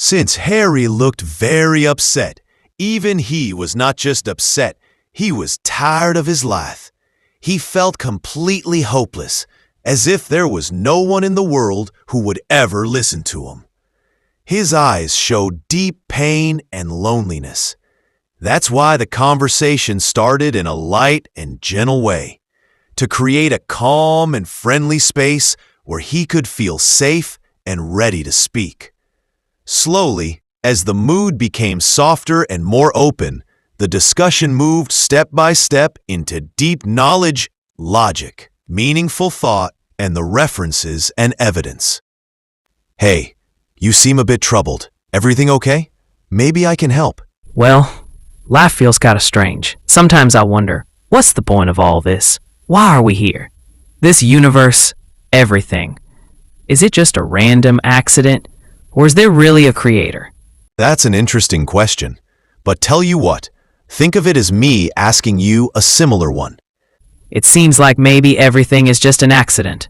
Since Harry looked very upset, even he was not just upset, he was tired of his life. He felt completely hopeless, as if there was no one in the world who would ever listen to him. His eyes showed deep pain and loneliness. That's why the conversation started in a light and gentle way, to create a calm and friendly space where he could feel safe and ready to speak. Slowly, as the mood became softer and more open, the discussion moved step by step into deep knowledge, logic, meaningful thought, and the references and evidence. Hey, you seem a bit troubled. Everything okay? Maybe I can help. Well, life feels kinda strange. Sometimes I wonder, what's the point of all this? Why are we here? This universe, everything. Is it just a random accident? Or is there really a creator? That's an interesting question. But tell you what, think of it as me asking you a similar one. It seems like maybe everything is just an accident.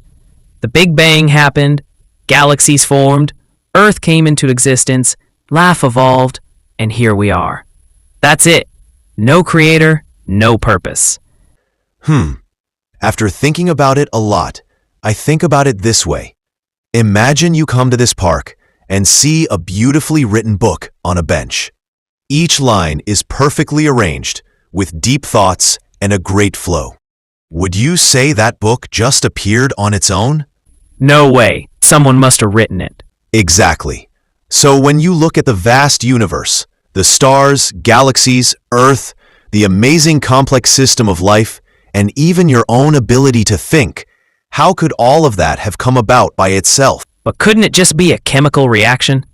The Big Bang happened, galaxies formed, Earth came into existence, life evolved, and here we are. That's it. No creator, no purpose. After thinking about it a lot, I think about it this way. Imagine you come to this park and see a beautifully written book on a bench. Each line is perfectly arranged, with deep thoughts and a great flow. Would you say that book just appeared on its own? No way. Someone must have written it. Exactly. So when you look at the vast universe, the stars, galaxies, Earth, the amazing complex system of life, and even your own ability to think, how could all of that have come about by itself? But couldn't it just be a chemical reaction?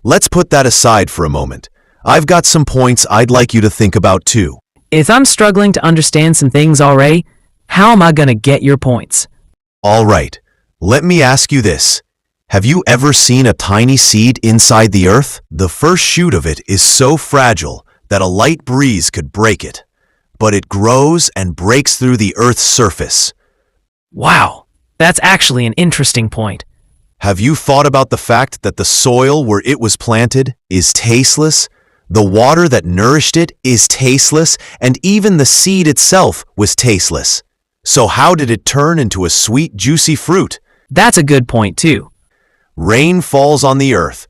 Let's put that aside for a moment. I've got some points I'd like you to think about too. If I'm struggling to understand some things already, how am I going to get your points? All right, let me ask you this. Have you ever seen a tiny seed inside the earth? The first shoot of it is so fragile that a light breeze could break it. But it grows and breaks through the earth's surface. Wow, that's actually an interesting point. Have you thought about the fact that the soil where it was planted is tasteless? The water that nourished it is tasteless, and even the seed itself was tasteless. So how did it turn into a sweet, juicy fruit? That's a good point too. Rain falls on the earth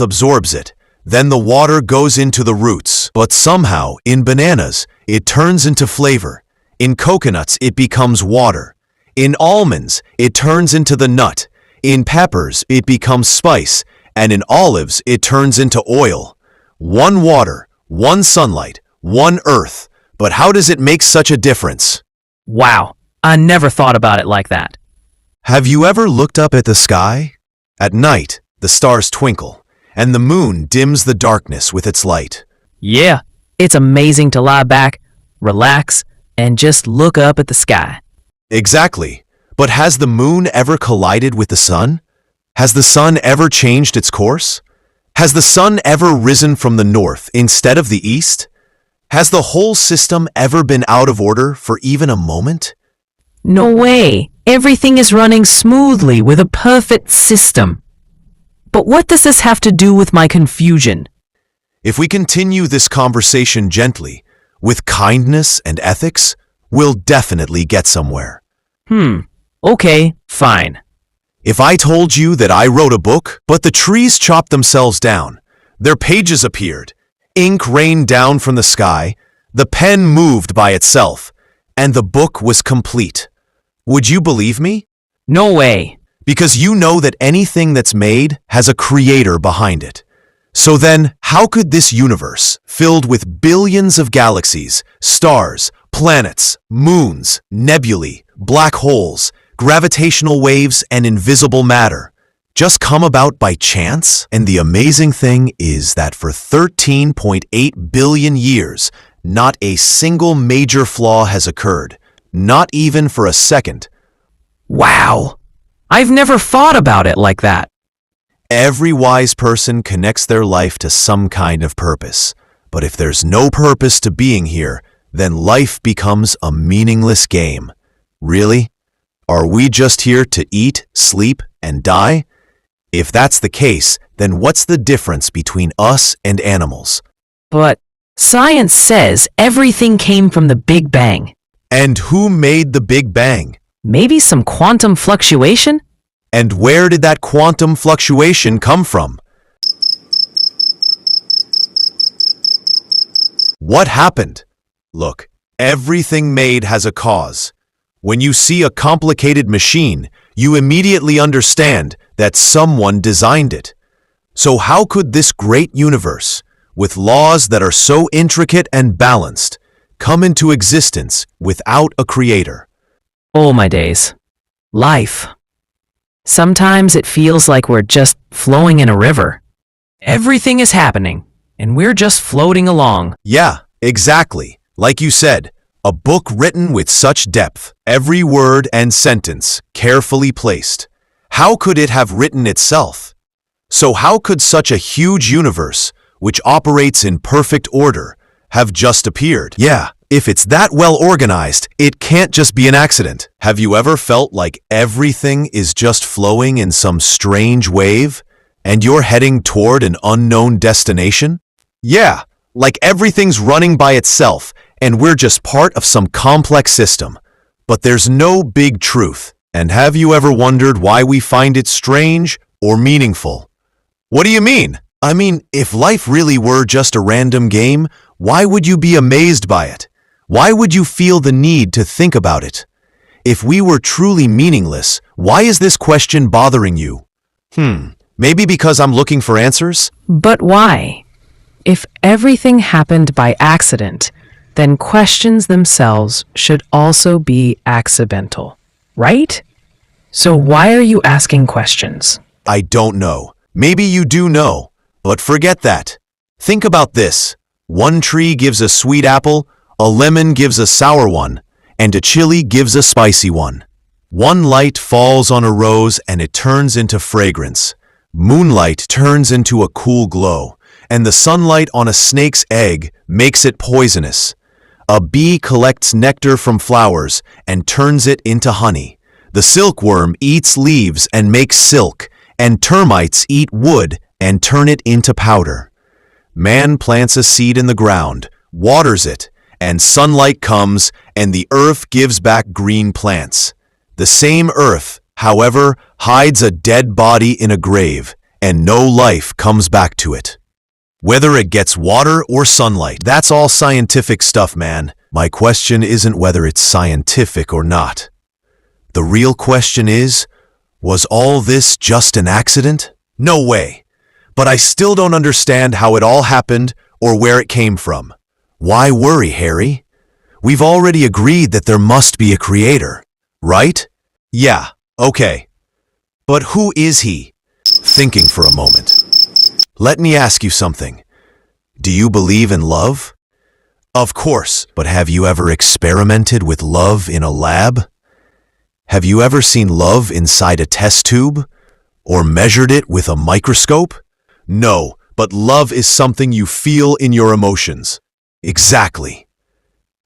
absorbs it. Then the water goes into the roots. But somehow, in bananas, it turns into flavor. In coconuts, it becomes water. In almonds, it turns into the nut. In peppers, it becomes spice. And in olives, it turns into oil. One water, one sunlight, one earth. But how does it make such a difference? Wow, I never thought about it like that. Have you ever looked up at the sky? At night, the stars twinkle, and the moon dims the darkness with its light. Yeah, it's amazing to lie back, relax, and just look up at the sky. Exactly. But has the moon ever collided with the sun? Has the sun ever changed its course? Has the sun ever risen from the north instead of the east? Has the whole system ever been out of order for even a moment? No way. Everything is running smoothly with a perfect system. But what does this have to do with my confusion? If we continue this conversation gently, with kindness and ethics, we'll definitely get somewhere. Okay, fine. If I told you that I wrote a book, but the trees chopped themselves down, their pages appeared, ink rained down from the sky, the pen moved by itself, and the book was complete, would you believe me? No way. Because you know that anything that's made has a creator behind it. So then, how could this universe, filled with billions of galaxies, stars, planets, moons, nebulae, black holes, gravitational waves, and invisible matter, just come about by chance? And the amazing thing is that for 13.8 billion years, not a single major flaw has occurred, not even for a second. Wow. I've never thought about it like that. Every wise person connects their life to some kind of purpose. But if there's no purpose to being here, then life becomes a meaningless game. Really? Are we just here to eat, sleep, and die? If that's the case, then what's the difference between us and animals? But science says everything came from the Big Bang. And who made the Big Bang? Maybe some quantum fluctuation? And where did that quantum fluctuation come from? What happened? Look, everything made has a cause. When you see a complicated machine, you immediately understand that someone designed it. So how could this great universe, with laws that are so intricate and balanced, come into existence without a creator? Oh my days. Life. Sometimes it feels like we're just flowing in a river. Everything is happening, and we're just floating along. Yeah, exactly. Like you said, a book written with such depth, every word and sentence carefully placed. How could it have written itself? So how could such a huge universe, which operates in perfect order, have just appeared? Yeah, if it's that well organized, it can't just be an accident. Have you ever felt like everything is just flowing in some strange wave, and you're heading toward an unknown destination? Yeah, like everything's running by itself, and we're just part of some complex system. But there's no big truth. And have you ever wondered why we find it strange or meaningful? What do you mean? I mean, if life really were just a random game, why would you be amazed by it? Why would you feel the need to think about it? If we were truly meaningless, why is this question bothering you? Maybe because I'm looking for answers? But why? If everything happened by accident, then questions themselves should also be accidental, right? So why are you asking questions? I don't know. Maybe you do know, but forget that. Think about this. One tree gives a sweet apple, a lemon gives a sour one, and a chili gives a spicy one. One light falls on a rose and it turns into fragrance. Moonlight turns into a cool glow, and the sunlight on a snake's egg makes it poisonous. A bee collects nectar from flowers and turns it into honey. The silkworm eats leaves and makes silk, and termites eat wood and turn it into powder. Man plants a seed in the ground, waters it, and sunlight comes, and the earth gives back green plants. The same earth, however, hides a dead body in a grave, and no life comes back to it. Whether it gets water or sunlight, that's all scientific stuff, man. My question isn't whether it's scientific or not. The real question is, was all this just an accident? No way. But I still don't understand how it all happened or where it came from. Why worry, Harry? We've already agreed that there must be a creator, right? Yeah, okay. But who is he? Thinking for a moment. Let me ask you something. Do you believe in love? Of course, but have you ever experimented with love in a lab? Have you ever seen love inside a test tube? Or measured it with a microscope? No, but love is something you feel in your emotions. Exactly.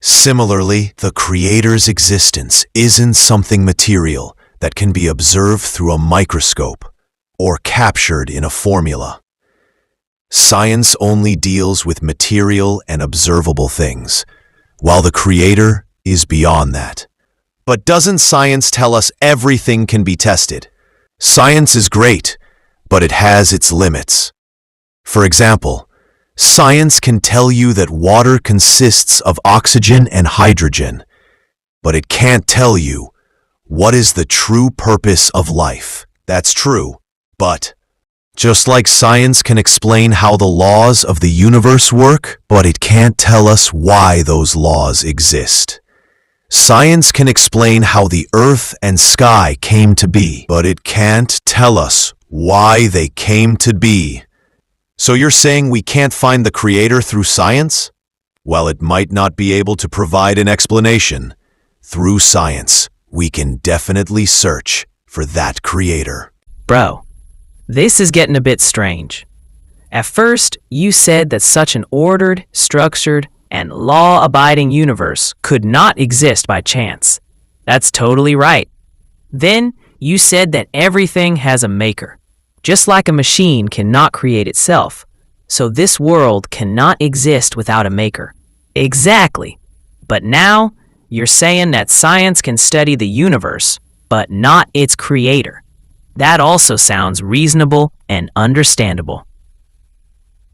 Similarly, the Creator's existence isn't something material that can be observed through a microscope or captured in a formula. Science only deals with material and observable things, while the Creator is beyond that. But doesn't science tell us everything can be tested? Science is great, but it has its limits. For example, science can tell you that water consists of oxygen and hydrogen, but it can't tell you what is the true purpose of life. That's true, but just like science can explain how the laws of the universe work, but it can't tell us why those laws exist. Science can explain how the earth and sky came to be, but it can't tell us why they came to be. So you're saying we can't find the Creator through science? While it might not be able to provide an explanation, through science, we can definitely search for that Creator. Bro, this is getting a bit strange. At first, you said that such an ordered, structured, and law-abiding universe could not exist by chance. That's totally right. Then, you said that everything has a maker. Just like a machine cannot create itself, so this world cannot exist without a maker. Exactly. But now, you're saying that science can study the universe, but not its creator. That also sounds reasonable and understandable.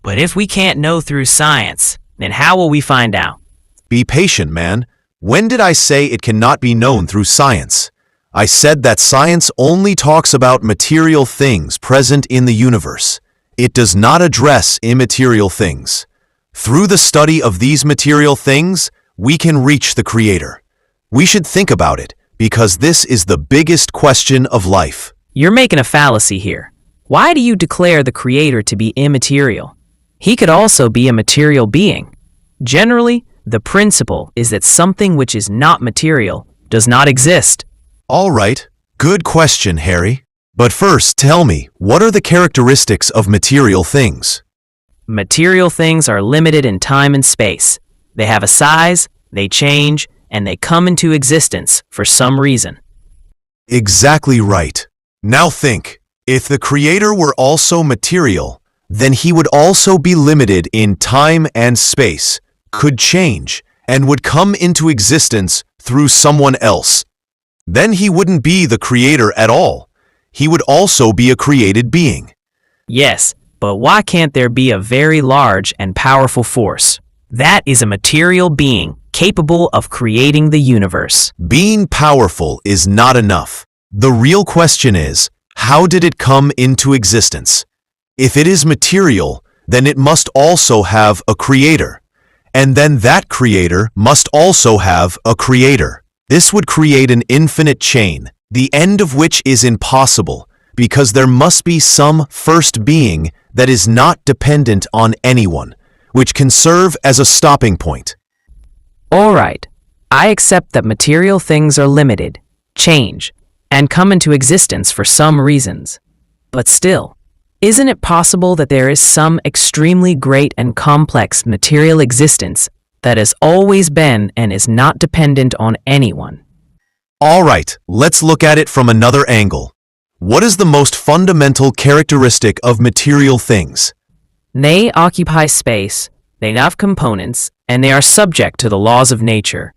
But if we can't know through science, then how will we find out? Be patient, man. When did I say it cannot be known through science? I said that science only talks about material things present in the universe. It does not address immaterial things. Through the study of these material things, we can reach the Creator. We should think about it, because this is the biggest question of life. You're making a fallacy here. Why do you declare the Creator to be immaterial? He could also be a material being. Generally, the principle is that something which is not material does not exist. All right, good question, Harry. But first, tell me, what are the characteristics of material things? Material things are limited in time and space. They have a size, they change, and they come into existence for some reason. Exactly right. Now think, if the Creator were also material, then he would also be limited in time and space, could change, and would come into existence through someone else. Then he wouldn't be the Creator at all. He would also be a created being. Yes, but why can't there be a very large and powerful force? That is a material being capable of creating the universe. Being powerful is not enough. The real question is, how did it come into existence? If it is material, then it must also have a creator. And then that creator must also have a creator. This would create an infinite chain, the end of which is impossible, because there must be some first being that is not dependent on anyone, which can serve as a stopping point. All right, I accept that material things are limited, change, and come into existence for some reasons. But still, isn't it possible that there is some extremely great and complex material existence that has always been and is not dependent on anyone? All right, let's look at it from another angle. What is the most fundamental characteristic of material things? They occupy space, they have components, and they are subject to the laws of nature.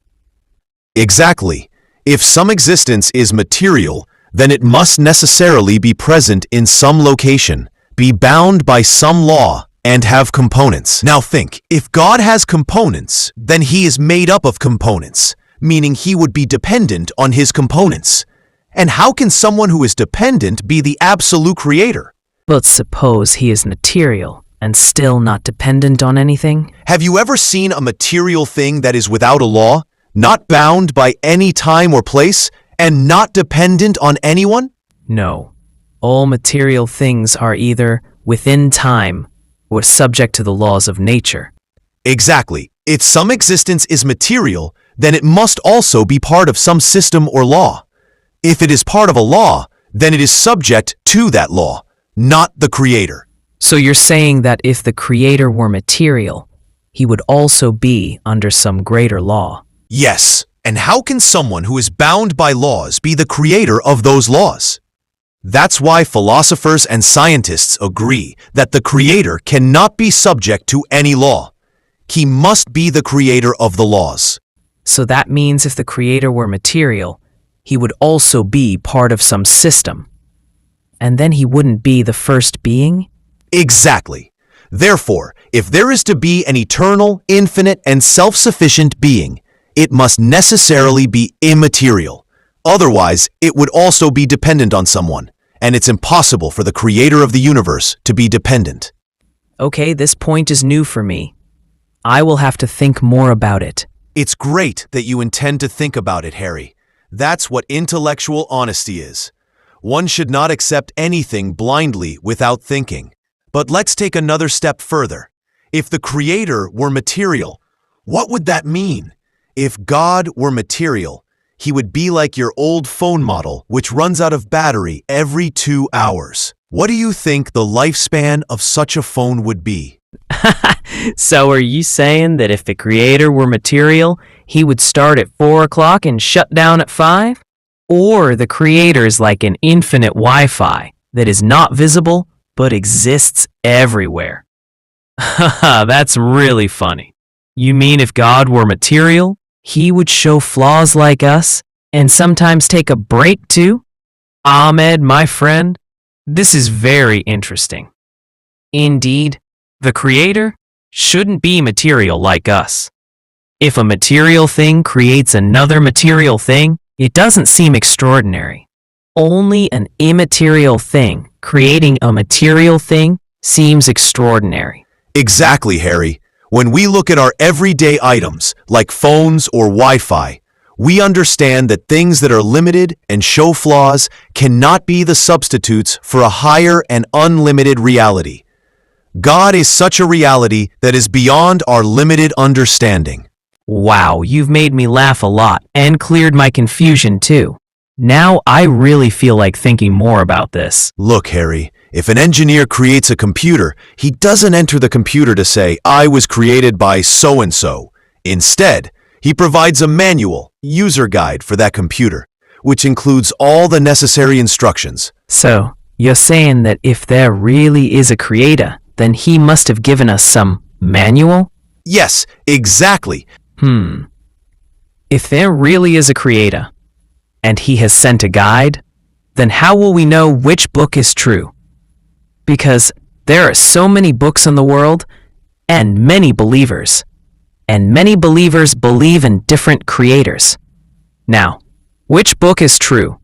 Exactly. If some existence is material, then it must necessarily be present in some location, be bound by some law, and have components. Now think, if God has components, then he is made up of components, meaning he would be dependent on his components. And how can someone who is dependent be the absolute creator? But suppose he is material and still not dependent on anything? Have you ever seen a material thing that is without a law, not bound by any time or place, and not dependent on anyone? No. All material things are either within time or subject to the laws of nature. Exactly. If some existence is material, then it must also be part of some system or law. If it is part of a law, then it is subject to that law, not the creator. So you're saying that if the creator were material, he would also be under some greater law? Yes, and how can someone who is bound by laws be the creator of those laws? That's why philosophers and scientists agree that the creator cannot be subject to any law. He must be the creator of the laws. So that means if the creator were material, he would also be part of some system. And then he wouldn't be the first being? Exactly. Therefore, if there is to be an eternal, infinite, and self-sufficient being, it must necessarily be immaterial. Otherwise, it would also be dependent on someone, and it's impossible for the creator of the universe to be dependent. Okay, this point is new for me. I will have to think more about it. It's great that you intend to think about it, Harry. That's what intellectual honesty is. One should not accept anything blindly without thinking. But let's take another step further. If the creator were material, what would that mean? If God were material, he would be like your old phone model, which runs out of battery every 2 hours. What do you think the lifespan of such a phone would be? So are you saying that if the creator were material, he would start at 4 o'clock and shut down at 5? Or the creator is like an infinite Wi-Fi that is not visible but exists everywhere. Haha, that's really funny. You mean if God were material, he would show flaws like us and sometimes take a break too? Ahmed, my friend, this is very interesting. Indeed, the Creator shouldn't be material like us. If a material thing creates another material thing, it doesn't seem extraordinary. Only an immaterial thing creating a material thing seems extraordinary. Exactly, Harry. When we look at our everyday items, like phones or Wi-Fi, we understand that things that are limited and show flaws cannot be the substitutes for a higher and unlimited reality. God is such a reality that is beyond our limited understanding. Wow, you've made me laugh a lot and cleared my confusion too. Now I really feel like thinking more about this. Look, Harry, if an engineer creates a computer, he doesn't enter the computer to say, "I was created by so-and-so." Instead, he provides a manual, user guide for that computer, which includes all the necessary instructions. So, you're saying that if there really is a creator, then he must have given us some manual? Yes, exactly. If there really is a creator, and he has sent a guide, then how will we know which book is true? Because there are so many books in the world, and many believers believe in different creators. Now, which book is true?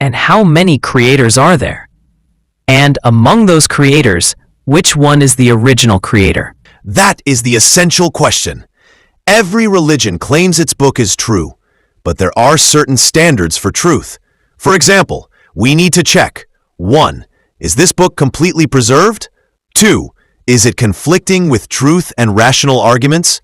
And how many creators are there? And among those creators, which one is the original creator? That is the essential question. Every religion claims its book is true, but there are certain standards for truth. For example, we need to check: 1. Is this book completely preserved? 2. Is it conflicting with truth and rational arguments?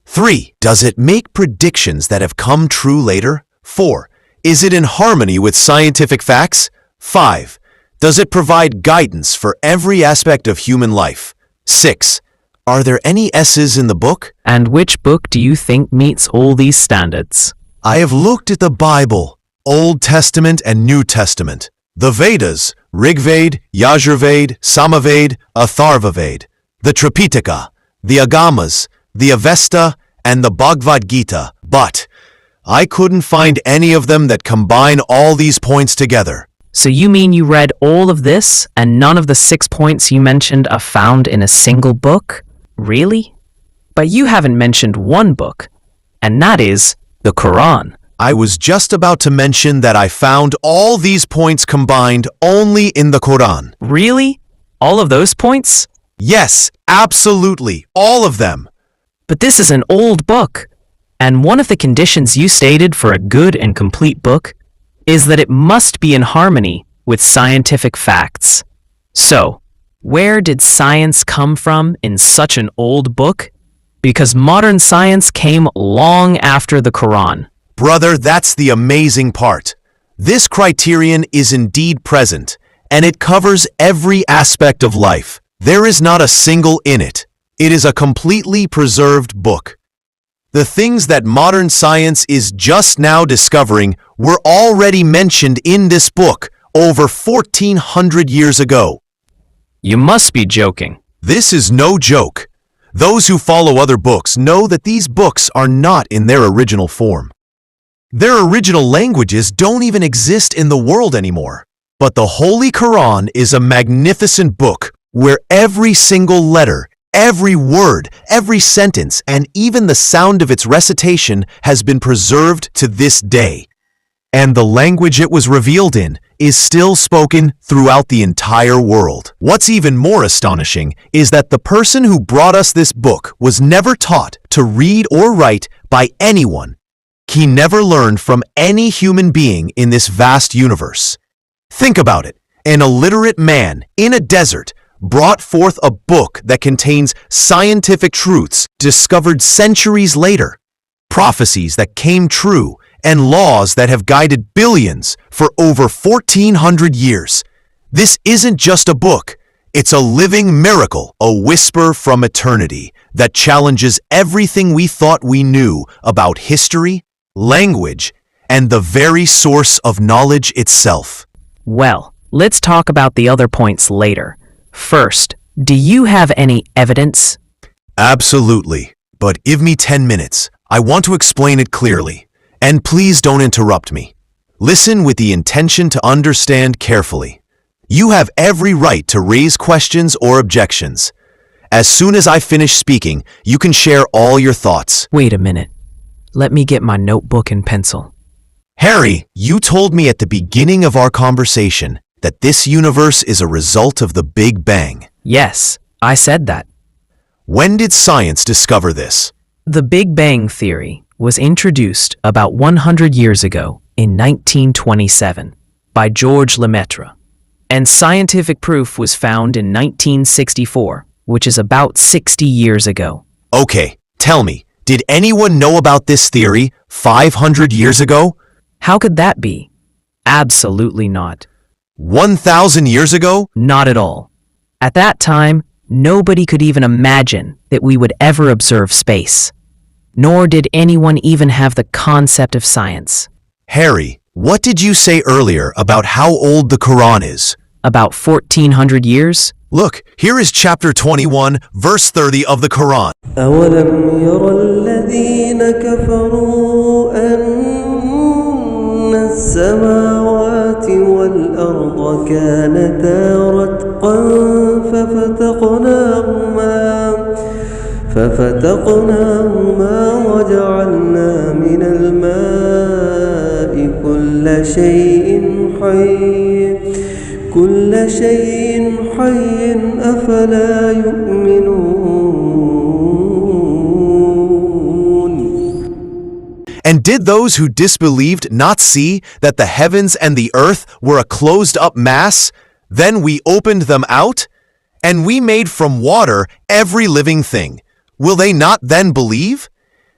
3. Does it make predictions that have come true later? 4. Is it in harmony with scientific facts? 5. Does it provide guidance for every aspect of human life? 6. Are there any S's in the book? And which book do you think meets all these standards? I have looked at the Bible, Old Testament and New Testament, the Vedas, Rigveda, Yajurveda, Samaveda, Atharvaveda, the Tripitaka, the Agamas, the Avesta, and the Bhagavad Gita, but I couldn't find any of them that combine all these points together. So you mean you read all of this and none of the 6 points you mentioned are found in a single book? Really? But you haven't mentioned one book, and that is the Quran. I was just about to mention that I found all these points combined only in the Quran. Really? All of those points? Yes, absolutely, all of them. But this is an old book, and one of the conditions you stated for a good and complete book is that it must be in harmony with scientific facts. So, where did science come from in such an old book? Because modern science came long after the Quran. Brother, that's the amazing part. This criterion is indeed present, and it covers every aspect of life. There is not a single in it. It is a completely preserved book. The things that modern science is just now discovering were already mentioned in this book over 1400 years ago. You must be joking. This is no joke. Those who follow other books know that these books are not in their original form. Their original languages don't even exist in the world anymore. But the Holy Quran is a magnificent book where every single letter, every word, every sentence, and even the sound of its recitation has been preserved to this day. And the language it was revealed in is still spoken throughout the entire world. What's even more astonishing is that the person who brought us this book was never taught to read or write by anyone. He never learned from any human being in this vast universe. Think about it. An illiterate man in a desert brought forth a book that contains scientific truths discovered centuries later, prophecies that came true, and laws that have guided billions for over 1400 years. This isn't just a book. It's a living miracle, a whisper from eternity that challenges everything we thought we knew about history, language, and the very source of knowledge itself. Well, Let's talk about the other points later. First, do you have any evidence? Absolutely. But give me 10 minutes. I want to explain it clearly. And please don't interrupt me. Listen with the intention to understand carefully. You have every right to raise questions or objections. As soon as I finish speaking, you can share all your thoughts. Wait a minute. Let me get my notebook and pencil. Harry, you told me at the beginning of our conversation that this universe is a result of the Big Bang. Yes, I said that. When did science discover this? The Big Bang Theory was introduced about 100 years ago in 1927 by George Lemaitre, and scientific proof was found in 1964, which is about 60 years ago. Okay, tell me, did anyone know about this theory 500 years ago? How could that be? Absolutely not. 1,000 years ago? Not at all. At that time, nobody could even imagine that we would ever observe space. Nor did anyone even have the concept of science. Harry, what did you say earlier about how old the Quran is? About 1,400 years? Look, here is chapter 21, verse 30 of the Quran. أولم ير الذين كفروا أن السماوات والأرض كانتا رتقا ففتقناهما وجعلنا من الماء كل شيء حي أفلا يؤمنون. And did those who disbelieved not see that the heavens and the earth were a closed-up mass? Then we opened them out, and we made from water every living thing. Will they not then believe?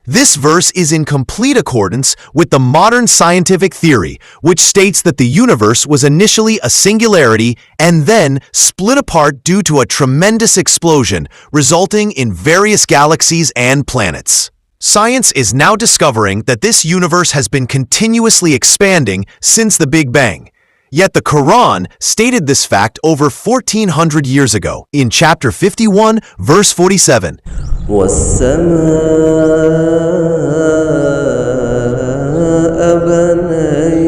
This verse is in complete accordance with the modern scientific theory, which states that the universe was initially a singularity and then split apart due to a tremendous explosion, resulting in various galaxies and planets. Science is now discovering that this universe has been continuously expanding since the Big Bang. Yet the Quran stated this fact over 1,400 years ago in chapter 51, verse 47. وَالسَّمَاءَ بَنَيْنَاهَا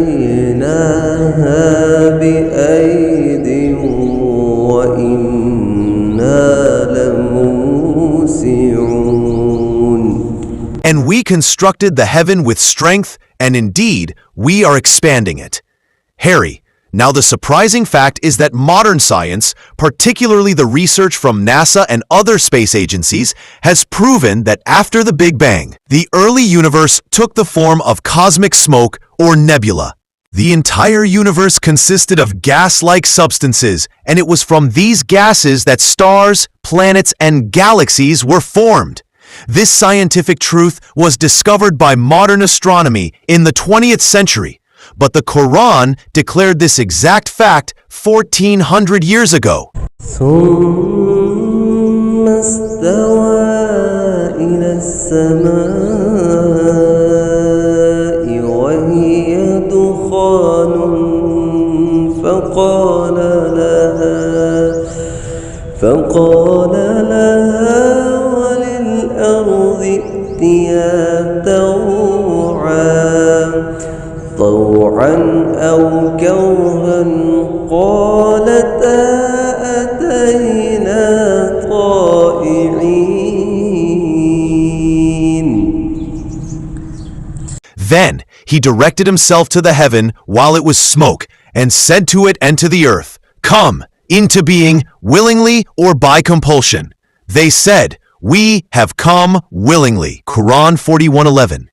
بِأَيْدٍ وَإِنَّا لَمُوسِعُونَ. And we constructed the heaven with strength, and indeed, we are expanding it. Harry, now the surprising fact is that modern science, particularly the research from NASA and other space agencies, has proven that after the Big Bang, the early universe took the form of cosmic smoke or nebula. The entire universe consisted of gas-like substances, and it was from these gases that stars, planets, and galaxies were formed. This scientific truth was discovered by modern astronomy in the 20th century. But the Quran declared this exact fact 1,400 years ago. ثم استوى إلى السماء وهي دخان فقال لها وللأرض ائتيا طوعا أو كرها قالتا أتينا طائعين. Then he directed himself to the heaven while it was smoke, and said to it and to the earth, "Come into being, willingly or by compulsion." They said, "We have come willingly." Quran 41:11.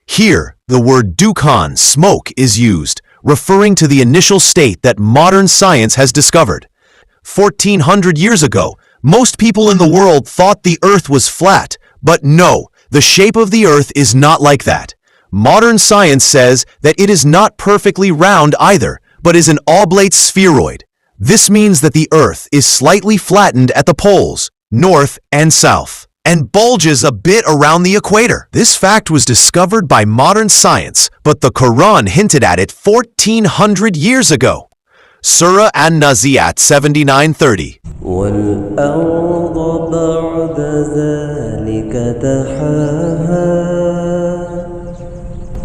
Here, the word dukhan, smoke, is used, referring to the initial state that modern science has discovered. 1,400 years ago, most people in the world thought the earth was flat, but no, the shape of the earth is not like that. Modern science says that it is not perfectly round either, but is an oblate spheroid. This means that the earth is slightly flattened at the poles, north and south, and bulges a bit around the equator. This fact was discovered by modern science, but the Quran hinted at it 1,400 years ago. Surah An-Nazi'at 79:30. والأرض بعد ذلك دحاها.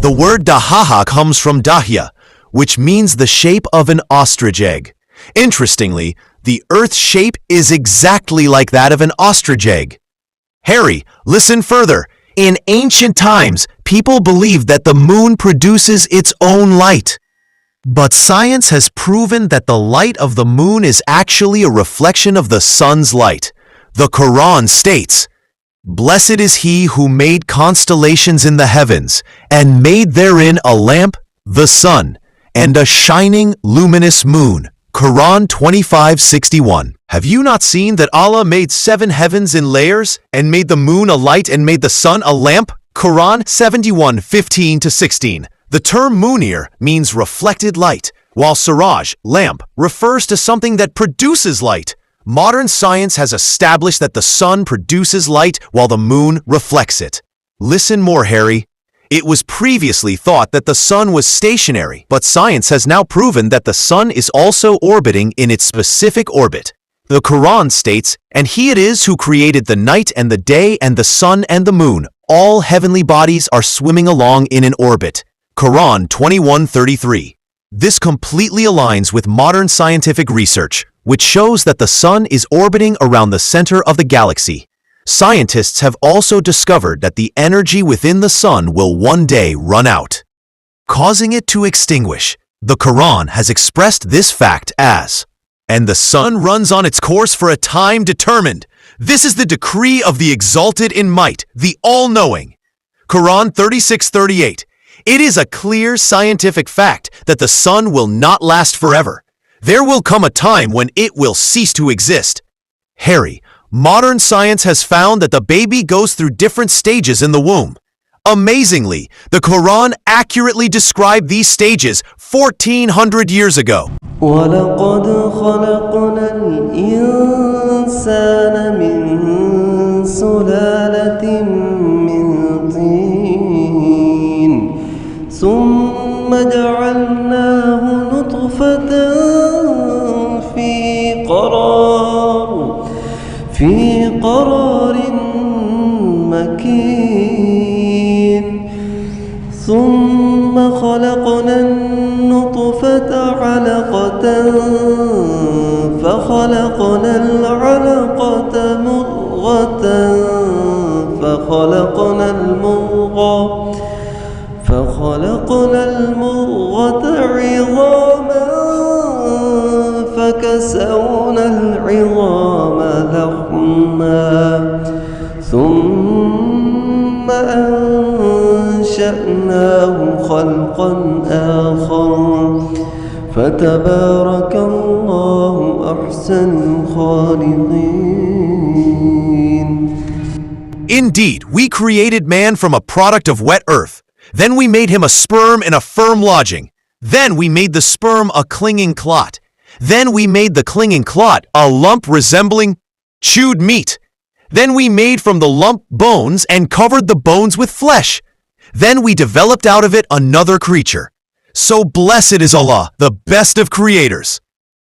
The word dahaha comes from dahya, which means the shape of an ostrich egg. Interestingly, the Earth's shape is exactly like that of an ostrich egg. Harry, listen further. In ancient times, people believed that the moon produces its own light. But science has proven that the light of the moon is actually a reflection of the sun's light. The Quran states, "Blessed is he who made constellations in the heavens, and made therein a lamp, the sun, and a shining, luminous moon." Quran 25:61. Have you not seen that Allah made 7 heavens in layers, and made the moon a light and made the sun a lamp? Quran 71:15-16. The term munir means reflected light, while siraj, lamp, refers to something that produces light. Modern science has established that the sun produces light while the moon reflects it. Listen more, Harry. It was previously thought that the sun was stationary, but science has now proven that the sun is also orbiting in its specific orbit. The Quran states, "And he it is who created the night and the day and the sun and the moon. All heavenly bodies are swimming along in an orbit." Quran 21:33. This completely aligns with modern scientific research, which shows that the sun is orbiting around the center of the galaxy. Scientists have also discovered that the energy within the sun will one day run out, causing it to extinguish. The Quran has expressed this fact as, "And the sun runs on its course for a time determined. This is the decree of the exalted in might, the all-knowing." Quran 36:38. It is a clear scientific fact that the sun will not last forever. There will come a time when it will cease to exist. Harry, modern science has found that the baby goes through different stages in the womb. Amazingly, the Quran accurately described these stages 1400 years ago. ولقد خلقنا الإنسان من سلالة من طين ثم جعلناه نطفة في قرار مكين ثم خلقنا النطفة علقة فخلقنا العلقة مضغة فخلقنا المضغة عظاما فكسونا العظام لحما ثم أنشأناه خلقا آخر فتبارك الله أحسن الخالقين. Indeed, we created man from a product of wet earth. Then we made him a sperm in a firm lodging. Then we made the sperm a clinging clot. Then we made the clinging clot a lump resembling chewed meat. Then we made from the lump bones and covered the bones with flesh. Then we developed out of it another creature. So blessed is Allah, the best of creators.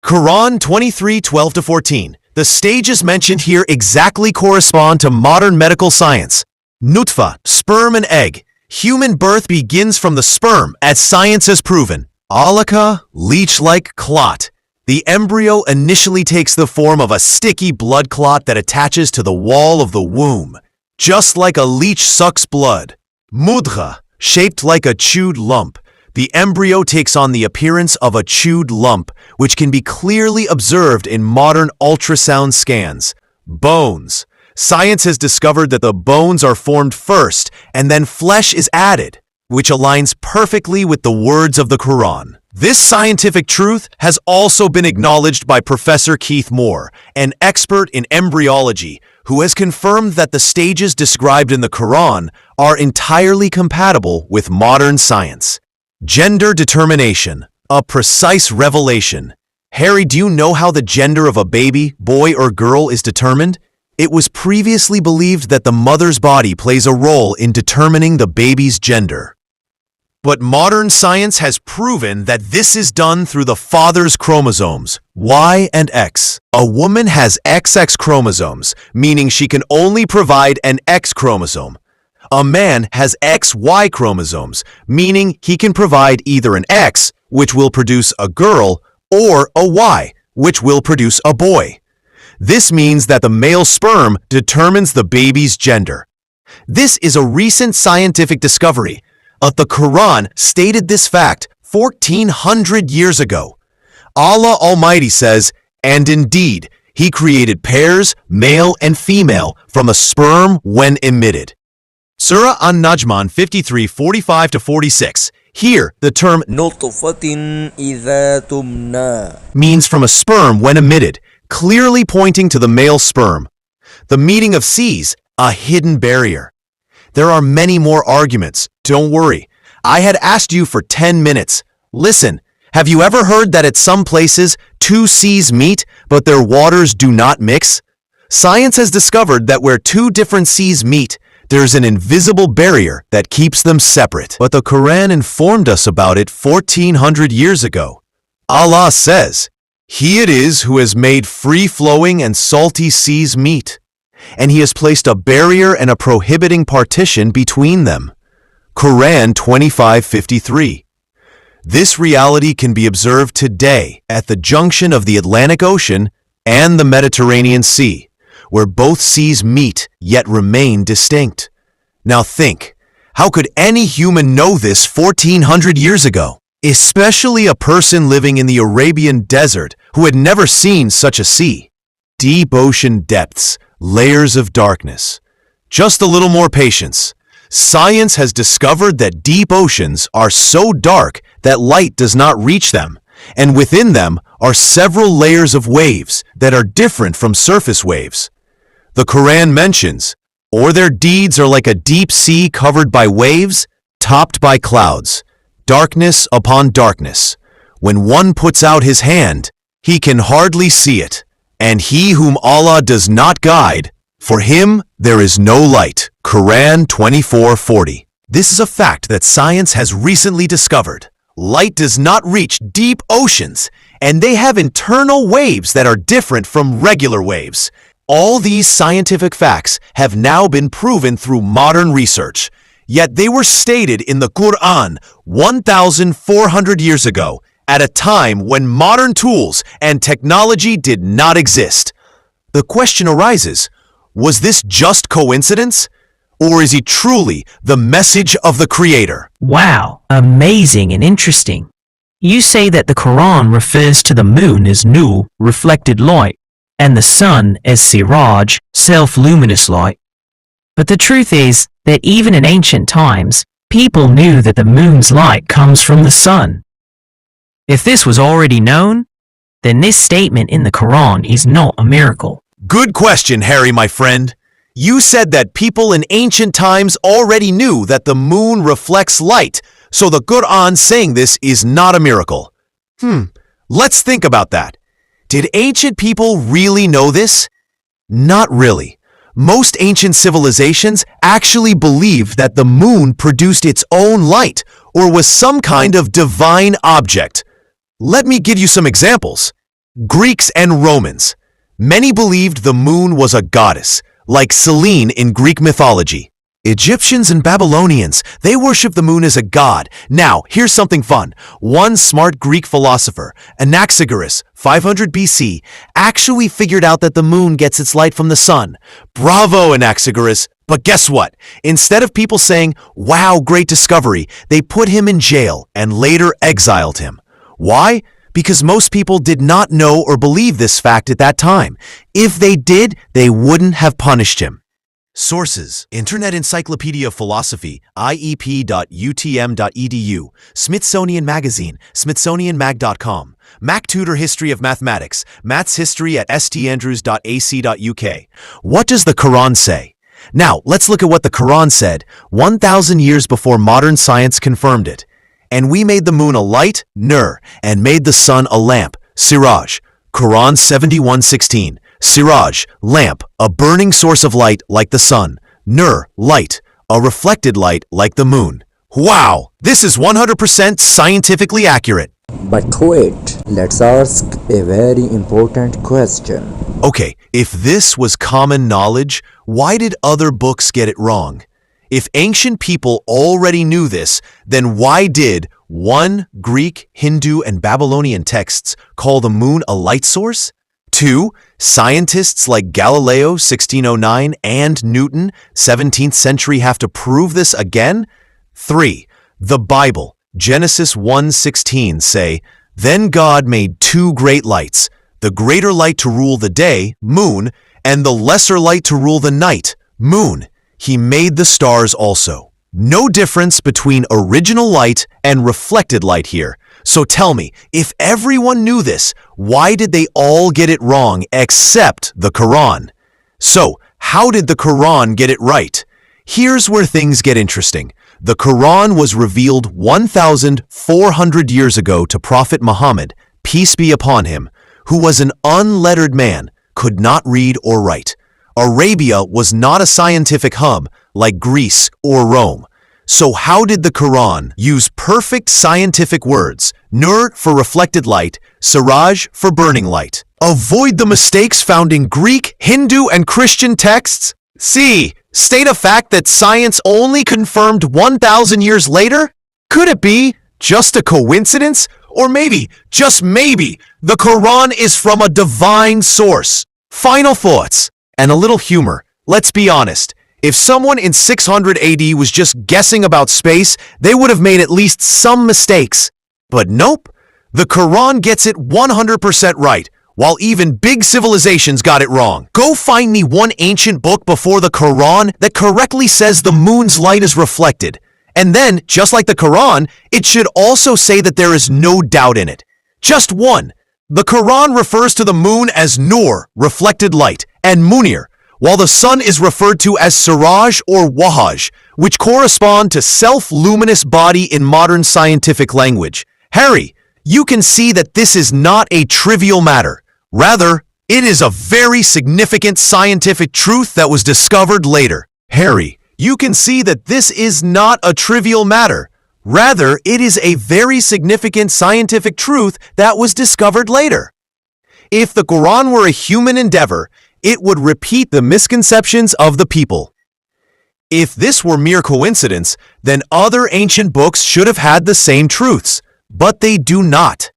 Quran 23:12-14. The stages mentioned here exactly correspond to modern medical science. Nutfa, sperm and egg. Human birth begins from the sperm, as science has proven. Alaka, leech-like clot. The embryo initially takes the form of a sticky blood clot that attaches to the wall of the womb, just like a leech sucks blood. Mudgha, shaped like a chewed lump. The embryo takes on the appearance of a chewed lump, which can be clearly observed in modern ultrasound scans. Bones. Science has discovered that the bones are formed first, and then flesh is added, which aligns perfectly with the words of the Quran. This scientific truth has also been acknowledged by Professor Keith Moore, an expert in embryology, who has confirmed that the stages described in the Quran are entirely compatible with modern science. Gender determination, a precise revelation. Harry, do you know how the gender of a baby, boy or girl, is determined? It was previously believed that the mother's body plays a role in determining the baby's gender. But modern science has proven that this is done through the father's chromosomes, Y and X. A woman has XX chromosomes, meaning she can only provide an X chromosome. A man has XY chromosomes, meaning he can provide either an X, which will produce a girl, or a Y, which will produce a boy. This means that the male sperm determines the baby's gender. This is a recent scientific discovery. The Quran stated this fact 1400 years ago. Allah Almighty says, "And indeed, He created pairs, male and female, from a sperm when emitted." Surah An-Najm 53:45-46. Here, the term نطفة إذا تمنى means from a sperm when emitted, clearly pointing to the male sperm. The meaning of sees, a hidden barrier. There are many more arguments. Don't worry. I had asked you for 10 minutes. Listen, have you ever heard that at some places two seas meet, but their waters do not mix? Science has discovered that where two different seas meet, there's an invisible barrier that keeps them separate. But the Quran informed us about it 1400 years ago. Allah says, "He it is who has made free-flowing and salty seas meet, and He has placed a barrier and a prohibiting partition between them." Quran 25:53. This reality can be observed today at the junction of the Atlantic Ocean and the Mediterranean Sea, where both seas meet yet remain distinct. Now think, how could any human know this 1400 years ago? Especially a person living in the Arabian desert who had never seen such a sea. Deep ocean depths, layers of darkness. Just a little more patience. Science has discovered that deep oceans are so dark that light does not reach them, and within them are several layers of waves that are different from surface waves. The Quran mentions, "Or their deeds are like a deep sea covered by waves, topped by clouds, darkness upon darkness. When one puts out his hand, he can hardly see it, and he whom Allah does not guide, for him there is no light." Quran 24:40. This is a fact that science has recently discovered. Light does not reach deep oceans, and they have internal waves that are different from regular waves. All these scientific facts have now been proven through modern research, yet they were stated in the Quran 1,400 years ago, at a time when modern tools and technology did not exist. The question arises, was this just coincidence? Or is he truly the message of the Creator? Wow, amazing and interesting. You say that the Quran refers to the moon as nur, reflected light, and the sun as siraj, self-luminous light. But the truth is that even in ancient times, people knew that the moon's light comes from the sun. If this was already known, then this statement in the Quran is not a miracle. Good question, Harry, my friend. You said that people in ancient times already knew that the moon reflects light, so the Quran saying this is not a miracle. Let's think about that. Did ancient people really know this? Not really. Most ancient civilizations actually believed that the moon produced its own light or was some kind of divine object. Let me give you some examples. Greeks and Romans. Many believed the moon was a goddess, like Selene in Greek mythology. Egyptians and Babylonians, they worship the moon as a god. Now, here's something fun. One smart Greek philosopher, Anaxagoras, 500 BC, actually figured out that the moon gets its light from the sun. Bravo, Anaxagoras! But guess what? Instead of people saying, "Wow, great discovery," they put him in jail and later exiled him. Why? Because most people did not know or believe this fact at that time. If they did, they wouldn't have punished him. Sources: Internet Encyclopedia of Philosophy, iep.utm.edu, Smithsonian Magazine, smithsonianmag.com, MacTutor History of Mathematics, Maths History at standrews.ac.uk. What does the Quran say? Now, let's look at what the Quran said 1,000 years before modern science confirmed it. "And we made the moon a light, nur, and made the sun a lamp, siraj." Quran 71:16. Siraj, lamp, a burning source of light like the sun. Nur, light, a reflected light like the moon. Wow, this is 100% scientifically accurate. But wait, let's ask a very important question. Okay, if this was common knowledge, why did other books get it wrong? If ancient people already knew this, then why did 1. Greek, Hindu, and Babylonian texts call the moon a light source? 2. Scientists like Galileo 1609 and Newton 17th century have to prove this again? 3. The Bible, Genesis 1:16 say, "Then God made 2 great lights, the greater light to rule the day, moon, and the lesser light to rule the night, moon. He made the stars also." No difference between original light and reflected light here. So tell me, if everyone knew this, why did they all get it wrong except the Quran? So, how did the Quran get it right? Here's where things get interesting. The Quran was revealed 1,400 years ago to Prophet Muhammad, peace be upon him, who was an unlettered man, could not read or write. Arabia was not a scientific hub like Greece or Rome. So how did the Quran use perfect scientific words, Nur for reflected light, Siraj for burning light? Avoid the mistakes found in Greek, Hindu, and Christian texts? C. State a fact that science only confirmed 1,000 years later? Could it be just a coincidence? Or maybe, just maybe, the Quran is from a divine source? Final thoughts. And a little humor. Let's be honest. If someone in 600 AD was just guessing about space, they would have made at least some mistakes. But nope. The Quran gets it 100% right, while even big civilizations got it wrong. Go find me one ancient book before the Quran that correctly says the moon's light is reflected. And then, just like the Quran, it should also say that there is no doubt in it. Just one. The Quran refers to the moon as Nur, reflected light, and Munir, while the sun is referred to as Siraj or Wahaj, which correspond to self-luminous body in modern scientific language. Harry, you can see that this is not a trivial matter. Rather, it is a very significant scientific truth that was discovered later. Harry, you can see that this is not a trivial matter. Rather, it is a very significant scientific truth that was discovered later. If the Quran were a human endeavor, it would repeat the misconceptions of the people. If this were mere coincidence, then other ancient books should have had the same truths, but they do not.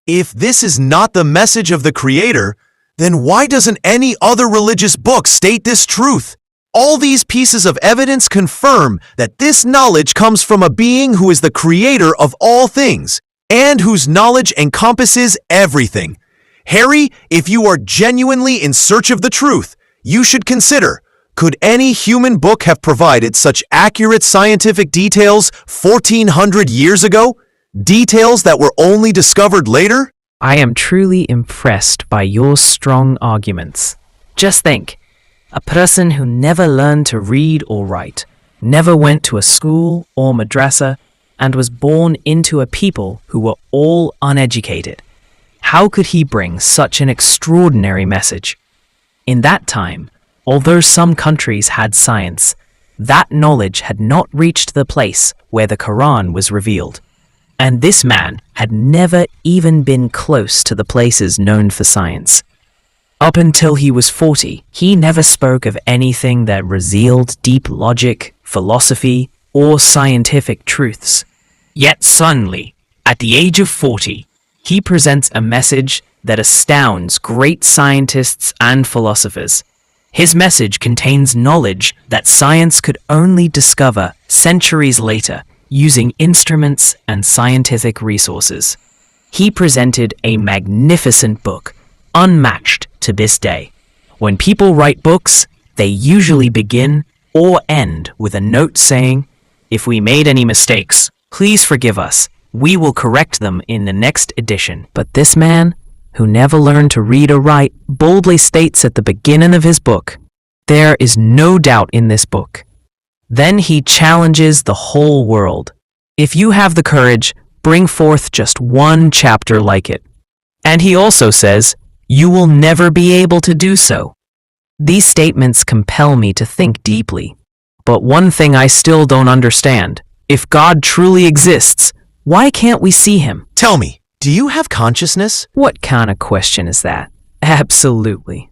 If this is not the message of the Creator, then why doesn't any other religious book state this truth? All these pieces of evidence confirm that this knowledge comes from a being who is the creator of all things, and whose knowledge encompasses everything. Harry, if you are genuinely in search of the truth, you should consider, could any human book have provided such accurate scientific details 1,400 years ago? Details that were only discovered later? I am truly impressed by your strong arguments. Just think, a person who never learned to read or write, never went to a school or madrasa, and was born into a people who were all uneducated. How could he bring such an extraordinary message? In that time, although some countries had science, that knowledge had not reached the place where the Quran was revealed. And this man had never even been close to the places known for science. Up until he was 40, he never spoke of anything that revealed deep logic, philosophy, or scientific truths. Yet suddenly, at the age of 40, he presents a message that astounds great scientists and philosophers. His message contains knowledge that science could only discover centuries later using instruments and scientific resources. He presented a magnificent book, unmatched to this day. When people write books, they usually begin or end with a note saying, "If we made any mistakes, please forgive us. We will correct them in the next edition." But this man, who never learned to read or write, boldly states at the beginning of his book, "There is no doubt in this book." Then he challenges the whole world. If you have the courage, bring forth just one chapter like it. And he also says, you will never be able to do so. These statements compel me to think deeply. But one thing I still don't understand. If God truly exists, why can't we see him? Tell me, do you have consciousness? What kind of question is that? Absolutely.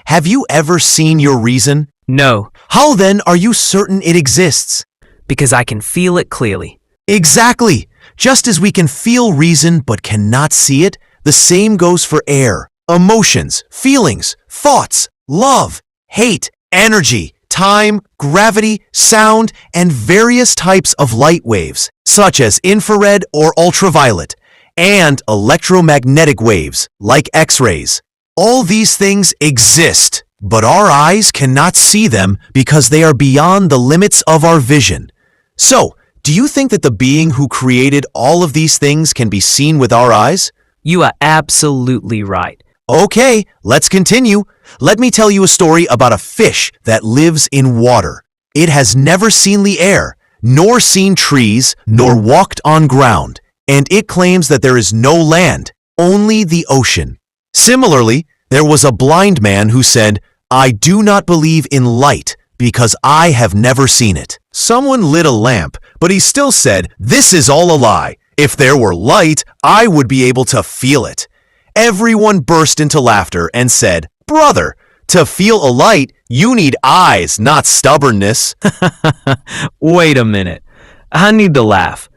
Have you ever seen your reason? No, How then are you certain it exists? because I can feel it clearly. Exactly. Just as we can feel reason but cannot see it, the same goes for air, emotions, feelings, thoughts, love, hate, energy, time, gravity, sound, and various types of light waves, such as infrared or ultraviolet, and electromagnetic waves, like X-rays. All these things exist, but our eyes cannot see them because they are beyond the limits of our vision. So, do you think that the being who created all of these things can be seen with our eyes? You are absolutely right. Okay, let's continue. Let me tell you a story about a fish that lives in water. It has never seen the air, nor seen trees, nor walked on ground, and it claims that there is no land, only the ocean. Similarly, there was a blind man who said, "I do not believe in light because I have never seen it." Someone lit a lamp, but he still said, "This is all a lie. If there were light, I would be able to feel it." Everyone burst into laughter and said, "Brother, to feel a light, you need eyes, not stubbornness." Wait a minute. I need to laugh.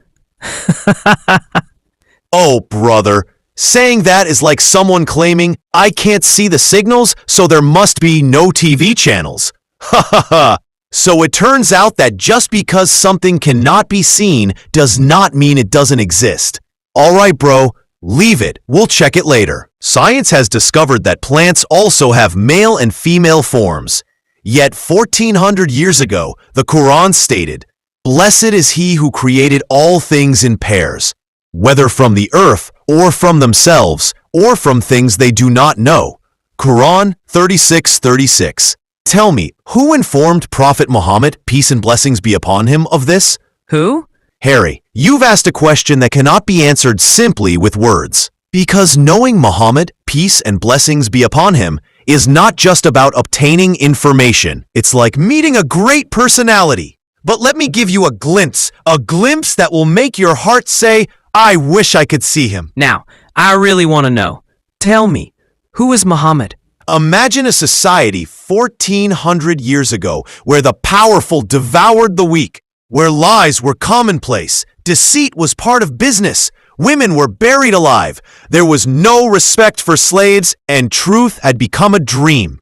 Oh, brother, saying that is like someone claiming, "I can't see the signals, so there must be no TV channels." Ha ha ha. So it turns out that just because something cannot be seen does not mean it doesn't exist. All right, bro, leave it. We'll check it later. Science has discovered that plants also have male and female forms. Yet 1400 years ago, the Quran stated, "Blessed is he who created all things in pairs, whether from the earth or from themselves or from things they do not know." Quran 36:36. Tell me, who informed Prophet Muhammad, peace and blessings be upon him, of this? Who? Harry, you've asked a question that cannot be answered simply with words. Because knowing Muhammad, peace and blessings be upon him, is not just about obtaining information. It's like meeting a great personality. But let me give you a glimpse that will make your heart say, "I wish I could see him." Now, I really want to know. Tell me, who is Muhammad? Imagine a society 1400 years ago where the powerful devoured the weak, where lies were commonplace, deceit was part of business, women were buried alive, there was no respect for slaves, and truth had become a dream.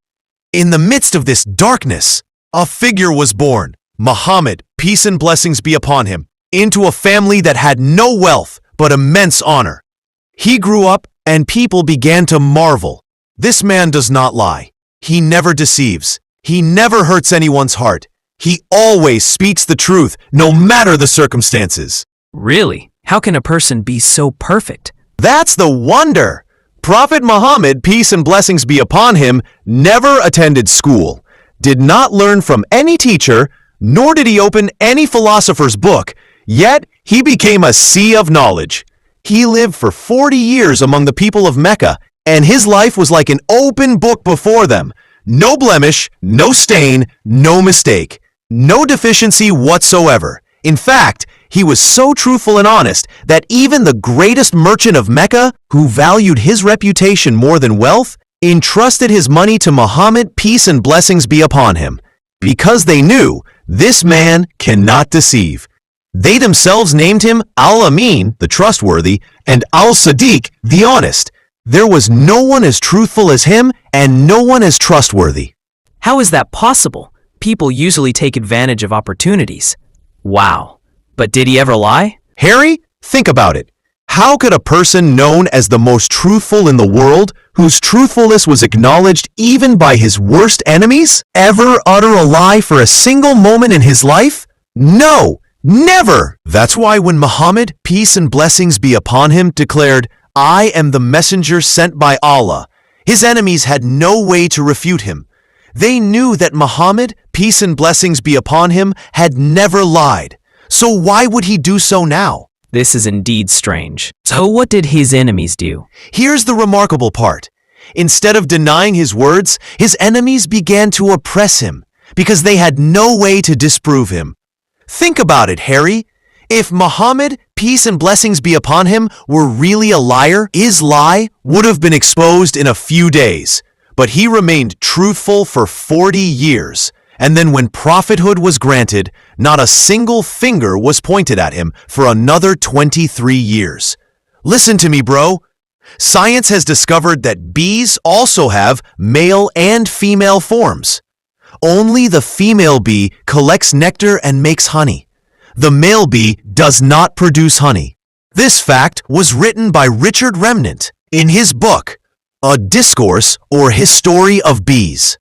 In the midst of this darkness, a figure was born, Muhammad, peace and blessings be upon him, into a family that had no wealth but immense honor. He grew up and people began to marvel. This man does not lie. He never deceives. He never hurts anyone's heart. He always speaks the truth, no matter the circumstances. Really? How can a person be so perfect? That's the wonder. Prophet Muhammad, peace and blessings be upon him, never attended school, did not learn from any teacher, nor did he open any philosopher's book, yet he became a sea of knowledge. He lived for 40 years among the people of Mecca, and his life was like an open book before them. No blemish, no stain, no mistake, no deficiency whatsoever. In fact, he was so truthful and honest that even the greatest merchant of Mecca, who valued his reputation more than wealth, entrusted his money to Muhammad, peace and blessings be upon him, because they knew this man cannot deceive. They themselves named him Al-Amin, the trustworthy, and Al-Sadiq, the honest. There was no one as truthful as him and no one as trustworthy. How is that possible? People usually take advantage of opportunities. Wow. But did he ever lie? Harry, think about it. How could a person known as the most truthful in the world, whose truthfulness was acknowledged even by his worst enemies, ever utter a lie for a single moment in his life? No, never! That's why when Muhammad, peace and blessings be upon him, declared, "I am the messenger sent by Allah," his enemies had no way to refute him. They knew that Muhammad, peace and blessings be upon him, had never lied. So why would he do so now? This is indeed strange. So what did his enemies do? Here's the remarkable part. Instead of denying his words, his enemies began to oppress him because they had no way to disprove him. Think about it, Harry. If Muhammad, peace and blessings be upon him, were really a liar, his lie would have been exposed in a few days. But he remained truthful for 40 years. And then when prophethood was granted, not a single finger was pointed at him for another 23 years. Listen to me, bro. Science has discovered that bees also have male and female forms. Only the female bee collects nectar and makes honey. The male bee does not produce honey. This fact was written by Richard Remnant in his book, A Discourse or History of Bees.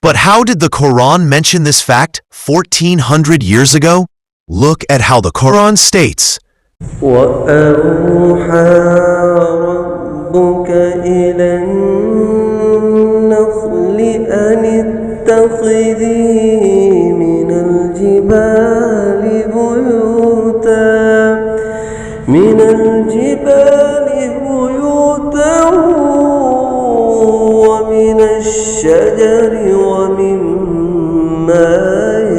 But how did the Quran mention this fact 1400 years ago? Look at how the Quran states, وأوحى ربك إلى النخل أن اتخذي من الجبال بيوتا ومن الشجر ومما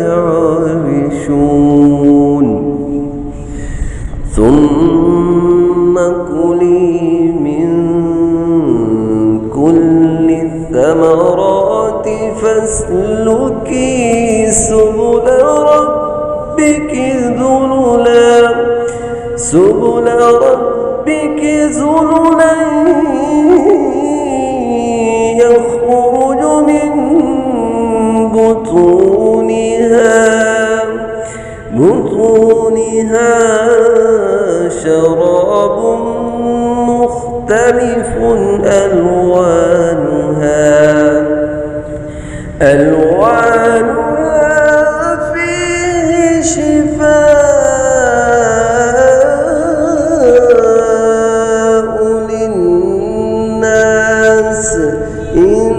يعرشون ثم كلي من كل الثمرات فاسلكي سبل ربك ذللا يخرج من بطونها شراب مختلف ألوانها فيه شفاء للناس إن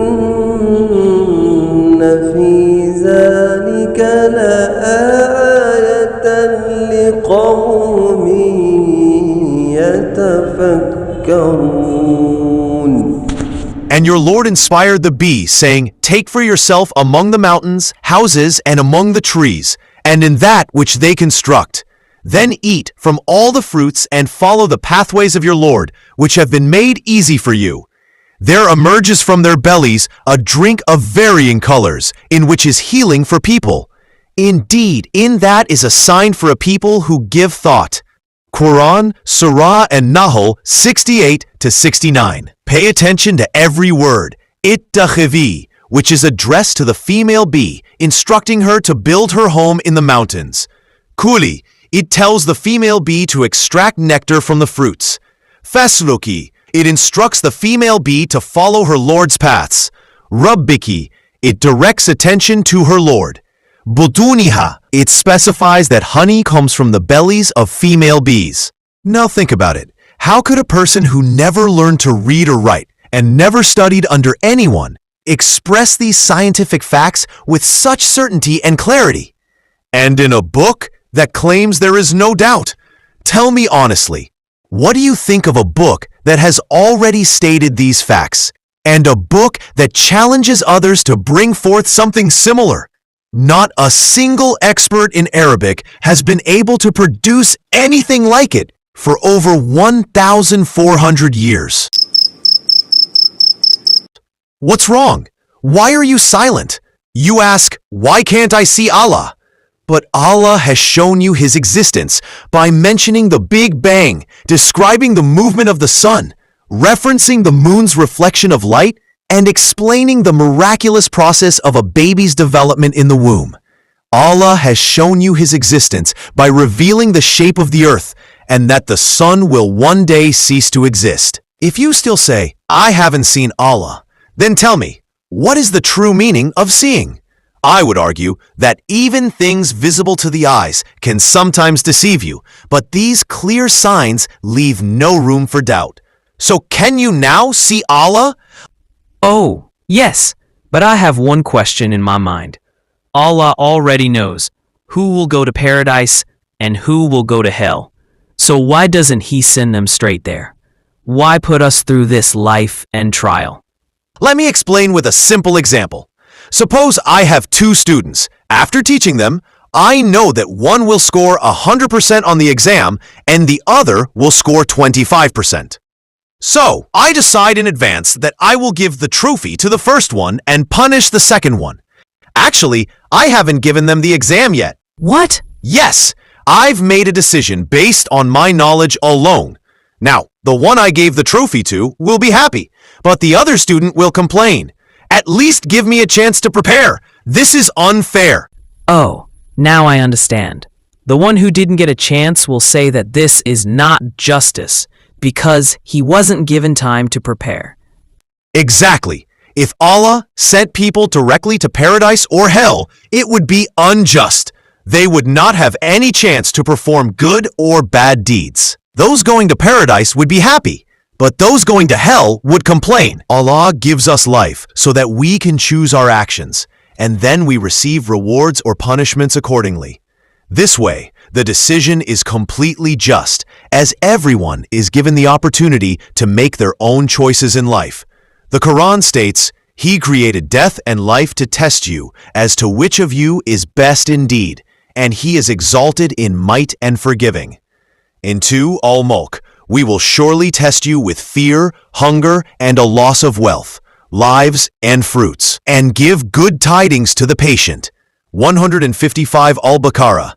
في ذلك لآية لقوم يتفكرون. And your Lord inspired the bee, saying, Take for yourself among the mountains, houses, and among the trees, and in that which they construct. Then eat from all the fruits and follow the pathways of your Lord, which have been made easy for you. There emerges from their bellies a drink of varying colors, in which is healing for people. Indeed, in that is a sign for a people who give thought. Quran, Surah and Nahl 68-69. Pay attention to every word. Ittakhidhi, which is addressed to the female bee, instructing her to build her home in the mountains. Kuli, it tells the female bee to extract nectar from the fruits. Fasluki, it instructs the female bee to follow her Lord's paths. Rabbiki, it directs attention to her Lord. Buduniha, it specifies that honey comes from the bellies of female bees. Now think about it. How could a person who never learned to read or write and never studied under anyone express these scientific facts with such certainty and clarity? And in a book that claims there is no doubt. Tell me honestly, what do you think of a book that has already stated these facts, and a book that challenges others to bring forth something similar? Not a single expert in Arabic has been able to produce anything like it for over 1,400 years. What's wrong? Why are you silent? You ask, why can't I see Allah? But Allah has shown you His existence by mentioning the Big Bang, describing the movement of the sun, referencing the moon's reflection of light, and explaining the miraculous process of a baby's development in the womb. Allah has shown you His existence by revealing the shape of the earth and that the sun will one day cease to exist. If you still say, I haven't seen Allah, then tell me, what is the true meaning of seeing? I would argue that even things visible to the eyes can sometimes deceive you, but these clear signs leave no room for doubt. So can you now see Allah? Oh, yes, but I have one question in my mind. Allah already knows who will go to paradise and who will go to hell. So why doesn't He send them straight there? Why put us through this life and trial? Let me explain with a simple example. Suppose I have two students. After teaching them, I know that one will score 100% on the exam and the other will score 25%. So, I decide in advance that I will give the trophy to the first one and punish the second one. Actually, I haven't given them the exam yet. What? Yes, I've made a decision based on my knowledge alone. Now, the one I gave the trophy to will be happy, but the other student will complain. At least give me a chance to prepare. This is unfair. Oh, now I understand. The one who didn't get a chance will say that this is not justice because he wasn't given time to prepare. Exactly. If Allah sent people directly to paradise or hell, it would be unjust. They would not have any chance to perform good or bad deeds. Those going to paradise would be happy, but those going to hell would complain. Allah gives us life so that we can choose our actions, and then we receive rewards or punishments accordingly. This way, the decision is completely just, as everyone is given the opportunity to make their own choices in life. The Quran states, "He created death and life to test you as to which of you is best indeed, and He is exalted in might and forgiving." In 2 Al-Mulk, we will surely test you with fear, hunger, and a loss of wealth, lives, and fruits, and give good tidings to the patient. 155 Al-Baqarah.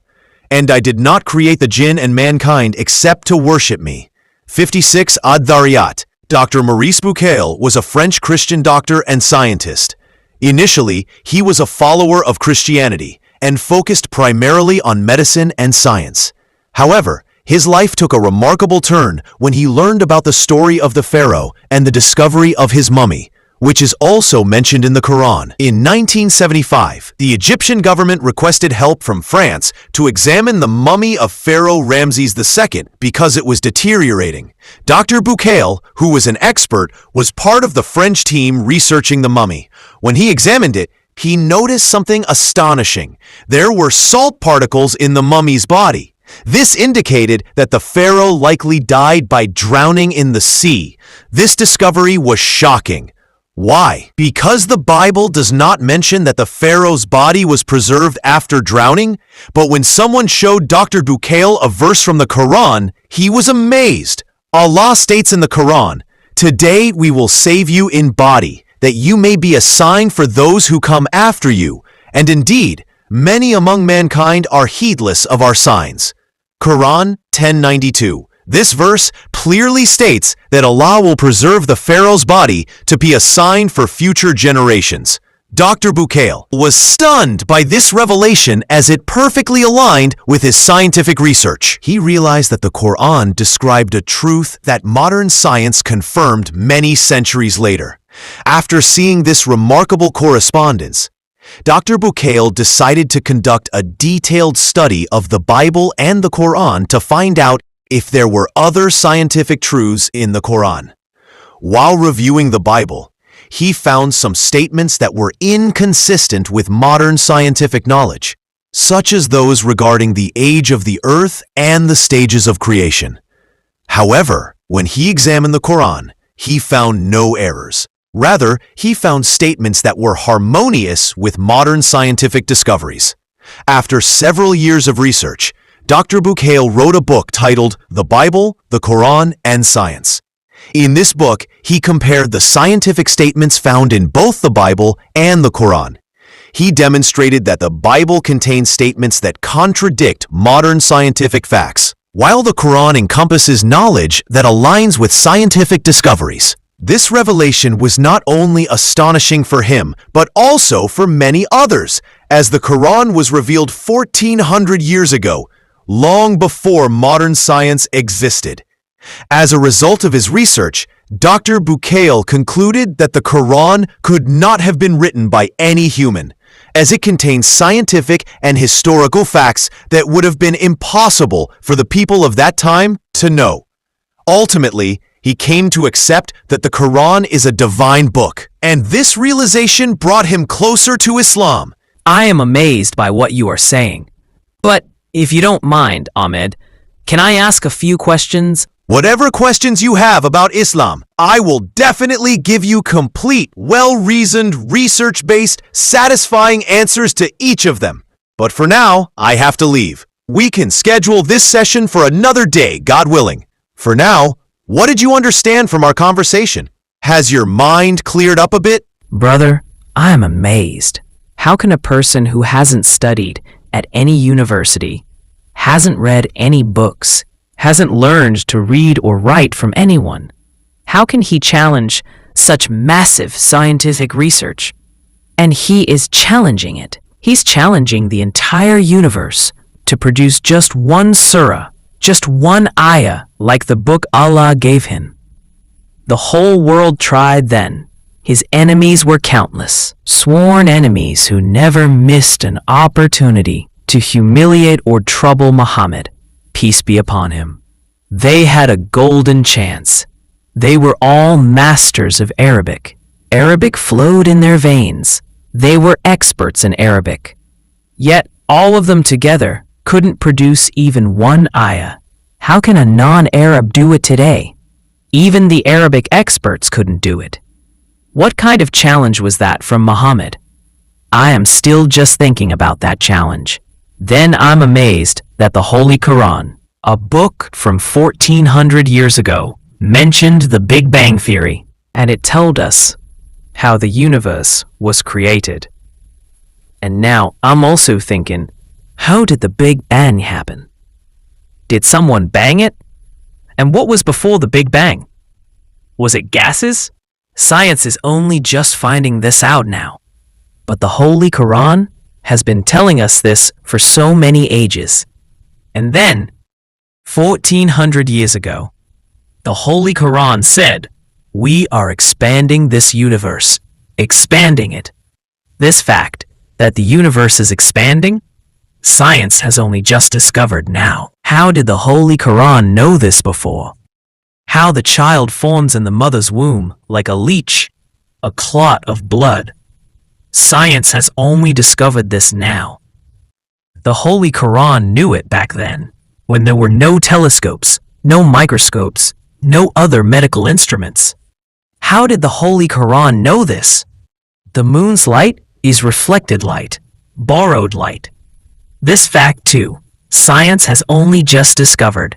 And I did not create the jinn and mankind except to worship me. 56 Ad-Dhariyat. Dr. Maurice Bucaille was a French Christian doctor and scientist. Initially, he was a follower of Christianity and focused primarily on medicine and science. However, his life took a remarkable turn when he learned about the story of the pharaoh and the discovery of his mummy, which is also mentioned in the Quran. In 1975, the Egyptian government requested help from France to examine the mummy of Pharaoh Ramses II because it was deteriorating. Dr. Bucaille, who was an expert, was part of the French team researching the mummy. When he examined it, he noticed something astonishing. There were salt particles in the mummy's body. This indicated that the pharaoh likely died by drowning in the sea. This discovery was shocking. Why? Because the Bible does not mention that the pharaoh's body was preserved after drowning, but when someone showed Dr. Bucaille a verse from the Quran, he was amazed. Allah states in the Quran, "Today we will save you in body, that you may be a sign for those who come after you, and indeed, many among mankind are heedless of our signs." Quran 10:92. This verse clearly states that Allah will preserve the pharaoh's body to be a sign for future generations. Dr. Bucaille was stunned by this revelation as it perfectly aligned with his scientific research. He realized that the Quran described a truth that modern science confirmed many centuries later. After seeing this remarkable correspondence, Dr. Bucaille decided to conduct a detailed study of the Bible and the Quran to find out if there were other scientific truths in the Quran. While reviewing the Bible, he found some statements that were inconsistent with modern scientific knowledge, such as those regarding the age of the earth and the stages of creation. However, when he examined the Quran, he found no errors. Rather, he found statements that were harmonious with modern scientific discoveries. After several years of research, Dr. Bucaille wrote a book titled The Bible, the Quran, and Science. In this book, he compared the scientific statements found in both the Bible and the Quran. He demonstrated that the Bible contains statements that contradict modern scientific facts, while the Quran encompasses knowledge that aligns with scientific discoveries. This revelation was not only astonishing for him, but also for many others, as the Quran was revealed 1400 years ago, long before modern science existed. As a result of his research, Dr. Bucaille concluded that the Quran could not have been written by any human, as it contains scientific and historical facts that would have been impossible for the people of that time to know. Ultimately, he came to accept that the Quran is a divine book, and this realization brought him closer to Islam. I am amazed by what you are saying. But if you don't mind, Ahmed, can I ask a few questions? Whatever questions you have about Islam, I will definitely give you complete, well-reasoned, research-based, satisfying answers to each of them. But for now, I have to leave. We can schedule this session for another day, God willing. For now, what did you understand from our conversation? Has your mind cleared up a bit? Brother, I am amazed. How can a person who hasn't studied at any university, hasn't read any books, hasn't learned to read or write from anyone, how can he challenge such massive scientific research? And he is challenging it. He's challenging the entire universe to produce just one surah, just one ayah, like the book Allah gave him. The whole world tried then. His enemies were countless, sworn enemies who never missed an opportunity to humiliate or trouble Muhammad, peace be upon him. They had a golden chance. They were all masters of Arabic. Arabic flowed in their veins. They were experts in Arabic. Yet all of them together couldn't produce even one ayah. How can a non-Arab do it today? Even the Arabic experts couldn't do it. What kind of challenge was that from Muhammad? I am still just thinking about that challenge. Then I'm amazed that the Holy Quran, a book from 1400 years ago, mentioned the Big Bang Theory, and it told us how the universe was created. And now I'm also thinking, how did the Big Bang happen? Did someone bang it? And what was before the Big Bang? Was it gases? Science is only just finding this out now. But the Holy Quran has been telling us this for so many ages. And then, 1400 years ago, the Holy Quran said, we are expanding this universe, expanding it. This fact that the universe is expanding, science has only just discovered now. How did the Holy Quran know this before? How the child forms in the mother's womb like a leech, a clot of blood. Science has only discovered this now. The Holy Quran knew it back then, when there were no telescopes, no microscopes, no other medical instruments. How did the Holy Quran know this? The moon's light is reflected light, borrowed light. This fact too, science has only just discovered.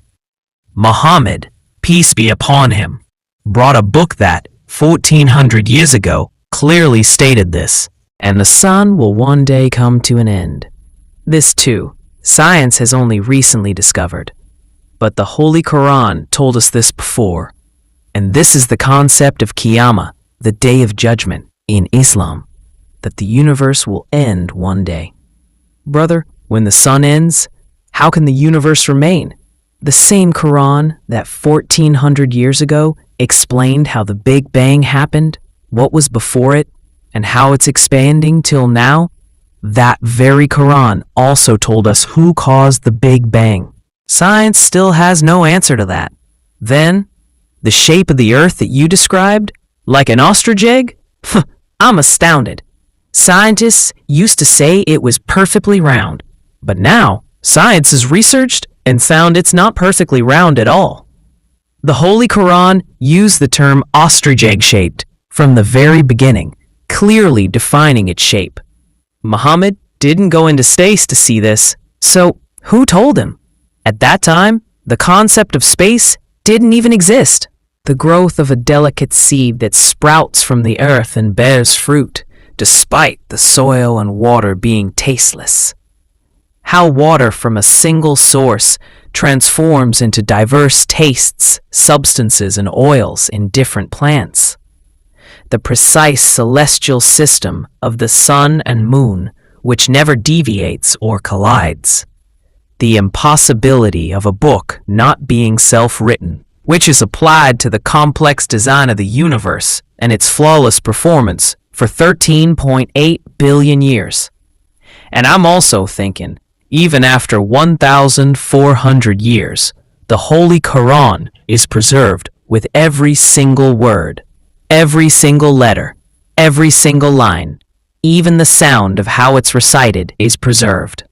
Muhammad, peace be upon him, brought a book that, 1400 years ago, clearly stated this, and the sun will one day come to an end. This too, science has only recently discovered. But the Holy Quran told us this before, and this is the concept of Qiyamah, the Day of Judgment, in Islam, that the universe will end one day. Brother, when the sun ends, how can the universe remain? The same Quran that 1400 years ago explained how the Big Bang happened, what was before it, and how it's expanding till now, that very Quran also told us who caused the Big Bang. Science still has no answer to that. Then, the shape of the earth that you described, like an ostrich egg? I'm astounded. Scientists used to say it was perfectly round, but now science has researched and found it's not perfectly round at all. The Holy Quran used the term ostrich egg shaped from the very beginning, clearly defining its shape. Muhammad didn't go into space to see this, so who told him? At that time, the concept of space didn't even exist. The growth of a delicate seed that sprouts from the earth and bears fruit, despite the soil and water being tasteless. How water from a single source transforms into diverse tastes, substances, and oils in different plants. The precise celestial system of the sun and moon, which never deviates or collides. The impossibility of a book not being self-written, which is applied to the complex design of the universe and its flawless performance for 13.8 billion years. And I'm also thinking, even after 1,400 years, the Holy Quran is preserved with every single word, every single letter, every single line, even the sound of how it's recited is preserved.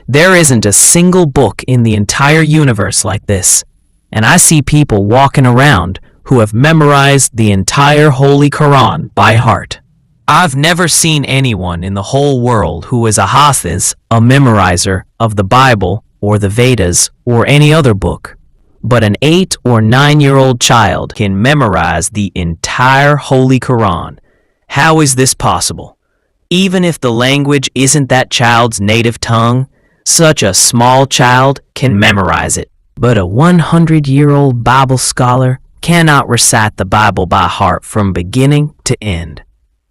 There isn't a single book in the entire universe like this, and I see people walking around who have memorized the entire Holy Quran by heart. I've never seen anyone in the whole world who is a hafiz, a memorizer of the Bible or the Vedas or any other book. But an 8 or 9-year-old child can memorize the entire Holy Quran. How is this possible? Even if the language isn't that child's native tongue, such a small child can memorize it. But a 100-year-old Bible scholar cannot recite the Bible by heart from beginning to end.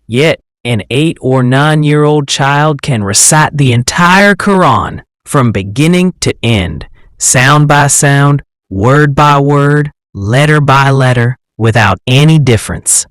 Yet, an 8 or 9-year-old child can recite the entire Quran from beginning to end, sound by sound, word by word, letter by letter, without any difference.